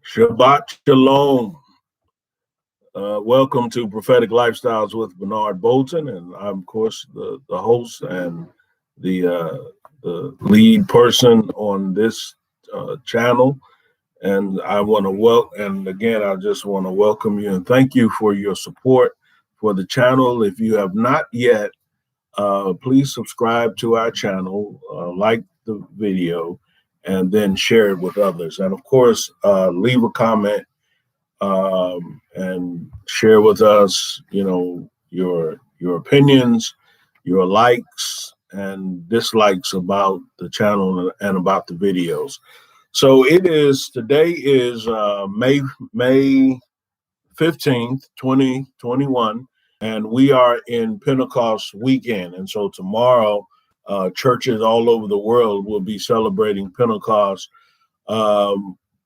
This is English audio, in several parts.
Shabbat Shalom. Welcome to Prophetic Lifestyles with Bernard Boulton, and I'm, of course, the host and the lead person on this channel. And I want to I just want to welcome you and thank you for your support for the channel. If you have not yet, please subscribe to our channel, like the video, and then share it with others. And of course, leave a comment and share with us, your opinions, your likes and dislikes about the channel and about the videos. So today is May 15th, 2021, and we are in Pentecost weekend. And so tomorrow, churches all over the world will be celebrating Pentecost,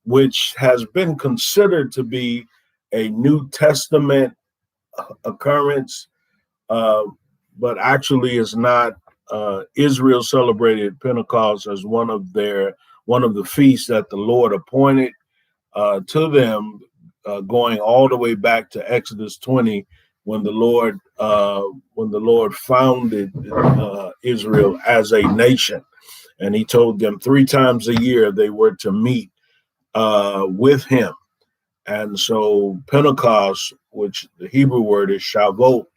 which has been considered to be a New Testament occurrence, but actually is not. Israel celebrated Pentecost as one of the feasts that the Lord appointed to them, going all the way back to Exodus 20, when the Lord founded Israel as a nation, and He told them 3 times a year they were to meet with Him. And so Pentecost, which the Hebrew word is Shavuot,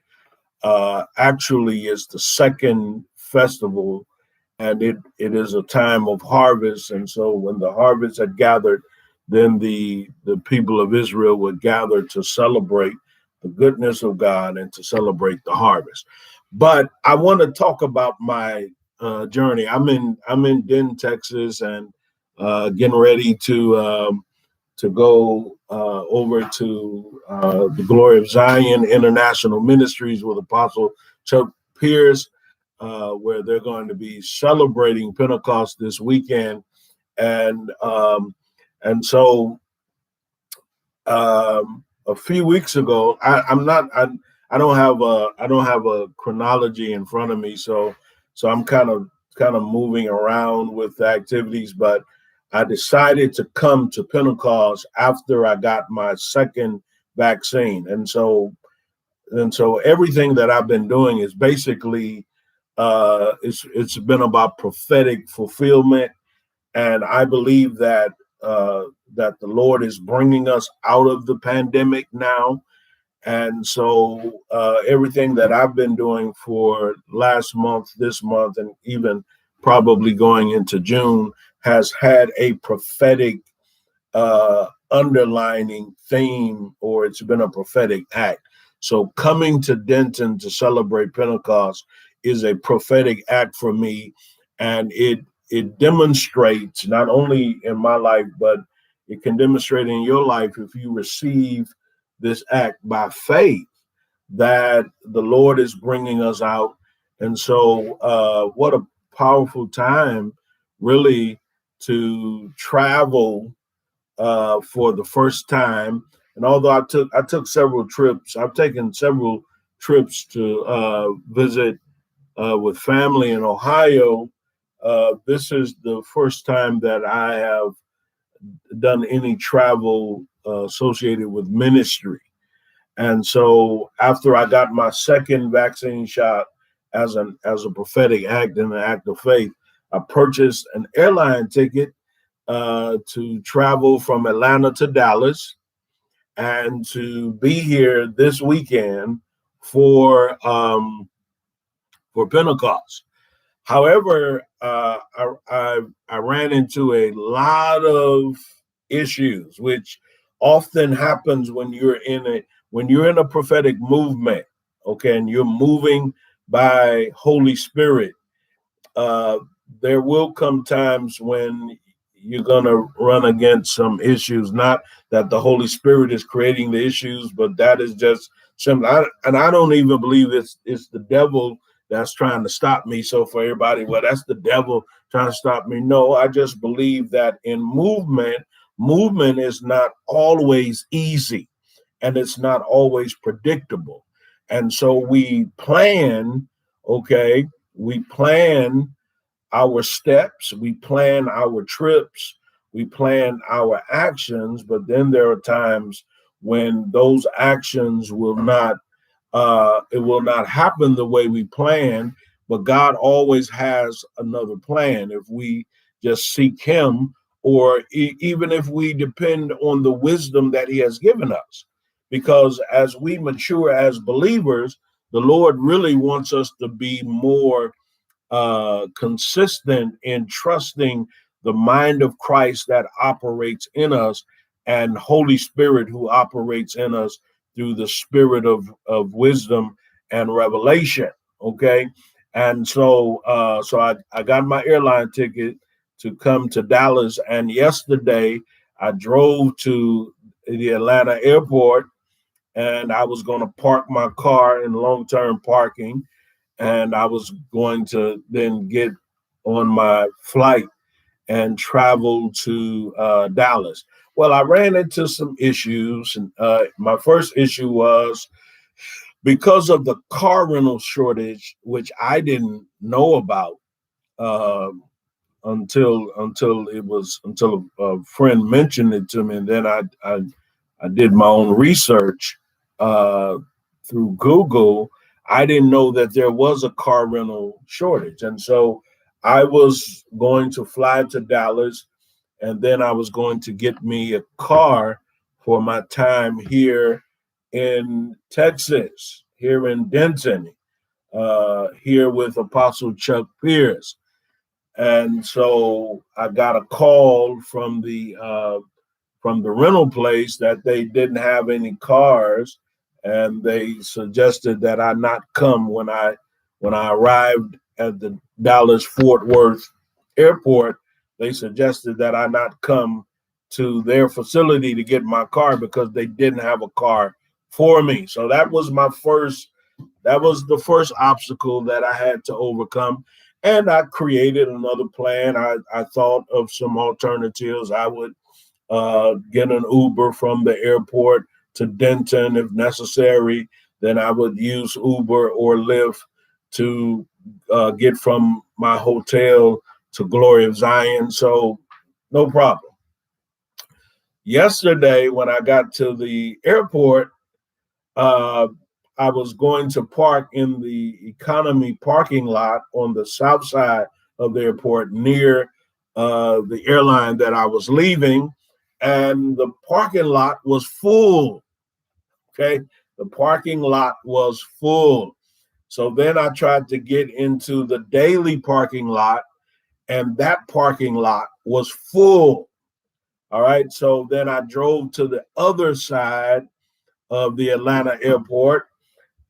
actually is the second festival, and it is a time of harvest. And so when the harvest had gathered, then the people of Israel would gather to celebrate the goodness of God and to celebrate the harvest. But I want to talk about my journey. I'm in Denton, Texas, and getting ready to go over to the Glory of Zion International Ministries with Apostle Chuck Pierce, where they're going to be celebrating Pentecost this weekend. And so a few weeks ago, I don't have a chronology in front of me, so I'm kind of moving around with the activities, but I decided to come to Pentecost after I got my second vaccine. And so everything that I've been doing is basically it's been about prophetic fulfillment. And I believe that the Lord is bringing us out of the pandemic now. And so everything that I've been doing for last month, this month, and even probably going into June has had a prophetic underlining theme, or it's been a prophetic act. So coming to Denton to celebrate Pentecost is a prophetic act for me, and it demonstrates, not only in my life, but it can demonstrate in your life, if you receive this act by faith, that the Lord is bringing us out. And so what a powerful time, really, to travel for the first time. And although I took several trips, I've taken several trips to visit with family in Ohio. This is the first time that I have done any travel associated with ministry. And so after I got my second vaccine shot as a prophetic act and an act of faith, I purchased an airline ticket to travel from Atlanta to Dallas and to be here this weekend for Pentecost. However, I ran into a lot of issues, which often happens when you're in a prophetic movement, okay, and you're moving by Holy Spirit. There will come times when you're gonna run against some issues. Not that the Holy Spirit is creating the issues, but that is just simple. I don't even believe it's the devil that's trying to stop me. So for everybody, well, that's the devil trying to stop me. No, I just believe that in movement is not always easy, and it's not always predictable. And so we plan our steps, we plan our trips, we plan our actions, but then there are times when those actions will not it will not happen the way we plan, but God always has another plan if we just seek Him, or even if we depend on the wisdom that He has given us. Because as we mature as believers, the Lord really wants us to be more consistent in trusting the mind of Christ that operates in us, and Holy Spirit who operates in us through the spirit of wisdom and revelation. Okay. And so I got my airline ticket to come to Dallas. And yesterday I drove to the Atlanta airport, and I was going to park my car in long-term parking, and I was going to then get on my flight and travel to Dallas. Well, I ran into some issues. And my first issue was because of the car rental shortage, which I didn't know about uh, until a friend mentioned it to me, and then I did my own research uh, through Google. I didn't know that there was a car rental shortage. And so I was going to fly to Dallas, and then I was going to get me a car for my time here in Texas, here in Denton, here with Apostle Chuck Pierce. And so I got a call from the rental place that they didn't have any cars, and they suggested that I not come when I arrived at the Dallas Fort Worth airport. They suggested that I not come to their facility to get my car because they didn't have a car for me. So that was the first obstacle that I had to overcome. And I created another plan. I thought of some alternatives. I would get an Uber from the airport to Denton if necessary. Then I would use Uber or Lyft to get from my hotel to Glory of Zion. So no problem. Yesterday, when I got to the airport, uh, I was going to park in the economy parking lot on the south side of the airport near the airline that I was leaving, and the parking lot was full. Okay. The parking lot was full. So then I tried to get into the daily parking lot, and that parking lot was full. All right. So then I drove to the other side of the Atlanta airport,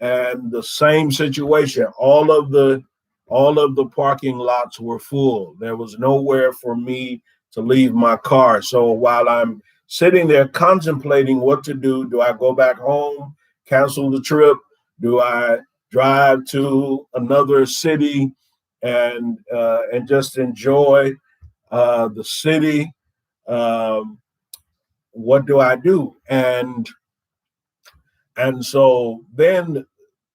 and the same situation. All of the parking lots were full. There was nowhere for me to leave my car. So while I'm sitting there contemplating what to do I go back home, cancel the trip? Do I drive to another city and just enjoy the city? What do I do? And so then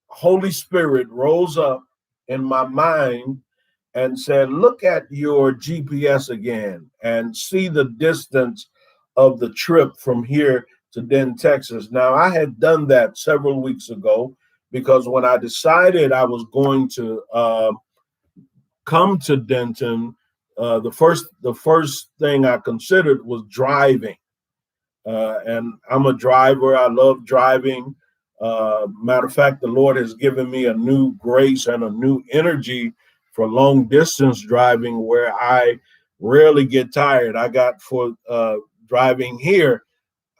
Holy Spirit rose up in my mind and said, look at your GPS again and see the distance of the trip from here to Denton, Texas. Now, I had done that several weeks ago because when I decided I was going to come to Denton, the first thing I considered was driving. And I'm a driver. I love driving. Matter of fact, the Lord has given me a new grace and a new energy for long distance driving where I rarely get tired. I got for driving here,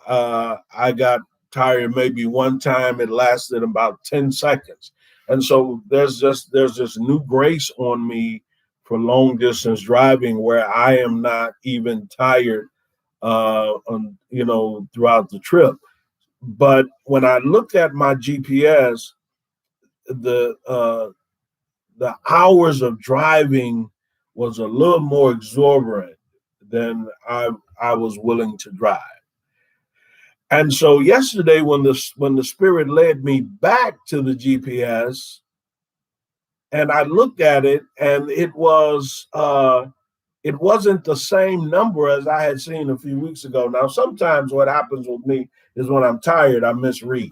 I got tired maybe one time. It lasted about 10 seconds. And so there's this new grace on me for long distance driving where I am not even tired throughout the trip. But when I looked at my GPS, the hours of driving was a little more exorbitant than I was willing to drive. And so yesterday, when the Spirit led me back to the GPS, and I looked at it, and it was it wasn't the same number as I had seen a few weeks ago. Now, sometimes what happens with me is when I'm tired, I misread.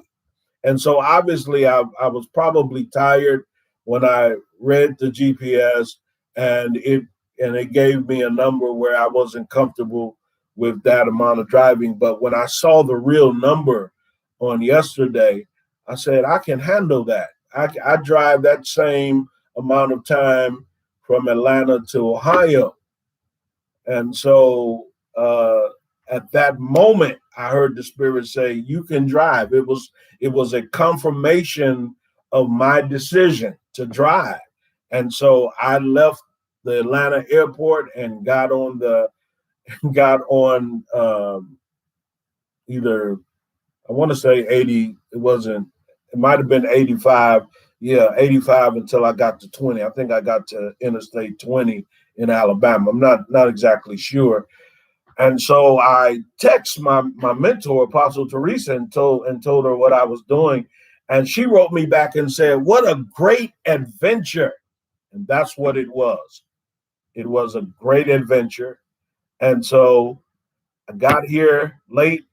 And so obviously I was probably tired when I read the GPS, and it gave me a number where I wasn't comfortable with that amount of driving. But when I saw the real number on yesterday, I said, I can handle that. I drive that same amount of time from Atlanta to Ohio. And so at that moment, I heard the Spirit say, "You can drive." It was a confirmation of my decision to drive, and so I left the Atlanta airport and got on either, I want to say 80. It wasn't. It might have been 85. Yeah, 85 until I got to 20. I think I got to Interstate 20 in Alabama. I'm not exactly sure. And so I text my mentor, Apostle Teresa, and told her what I was doing. And she wrote me back and said, "What a great adventure." And that's what it was. It was a great adventure. And so I got here late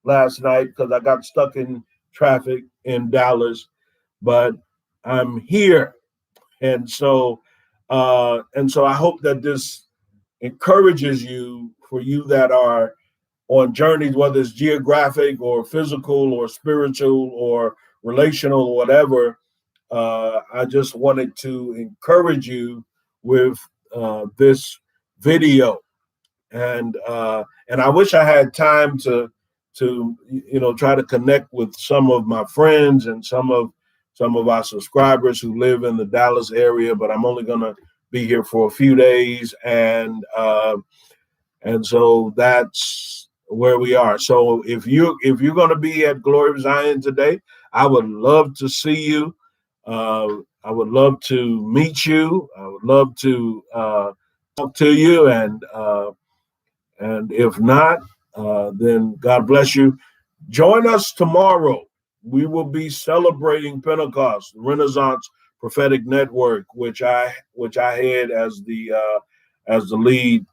last night because I got stuck in traffic in Dallas, but I'm here. And so I hope that this encourages you, for you that are on journeys, whether it's geographic or physical or spiritual or relational or whatever. I just wanted to encourage you with this video, and I wish I had time to try to connect with some of my friends and some of our subscribers who live in the Dallas area, but I'm only going to be here for a few days, and so that's where we are. So if you're going to be at Glory of Zion today, I would love to see you. I would love to meet you. I would love to talk to you, and if not, then God bless you. Join us tomorrow. We will be celebrating Pentecost, Renaissance Prophetic Network, which I head as the lead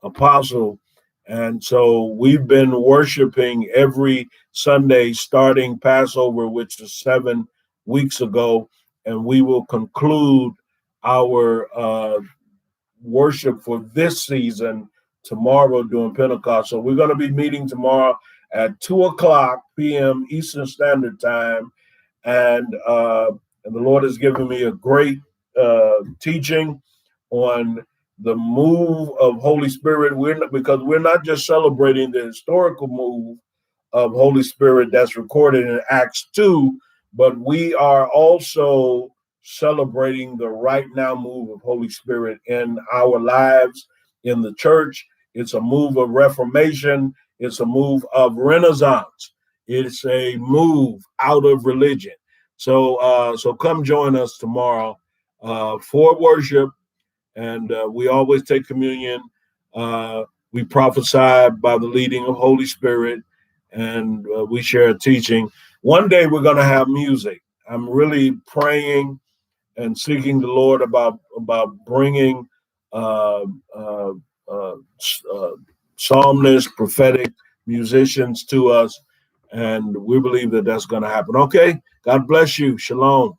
apostle. And so we've been worshiping every Sunday starting Passover, which was 7 weeks ago, and we will conclude our worship for this season tomorrow during Pentecost. So we're going to be meeting tomorrow at 2:00 p.m. Eastern Standard Time, and the Lord has given me a great teaching on the move of Holy Spirit. Because we're not just celebrating the historical move of Holy Spirit that's recorded in Acts 2, but we are also celebrating the right now move of Holy Spirit in our lives, in the church. It's a move of reformation. It's a move of Renaissance. It's a move out of religion. So come join us tomorrow for worship. And we always take communion. We prophesy by the leading of Holy Spirit, and we share a teaching. One day we're going to have music. I'm really praying and seeking the Lord about bringing psalmists, prophetic musicians to us, and we believe that that's going to happen. Okay, God bless you. Shalom.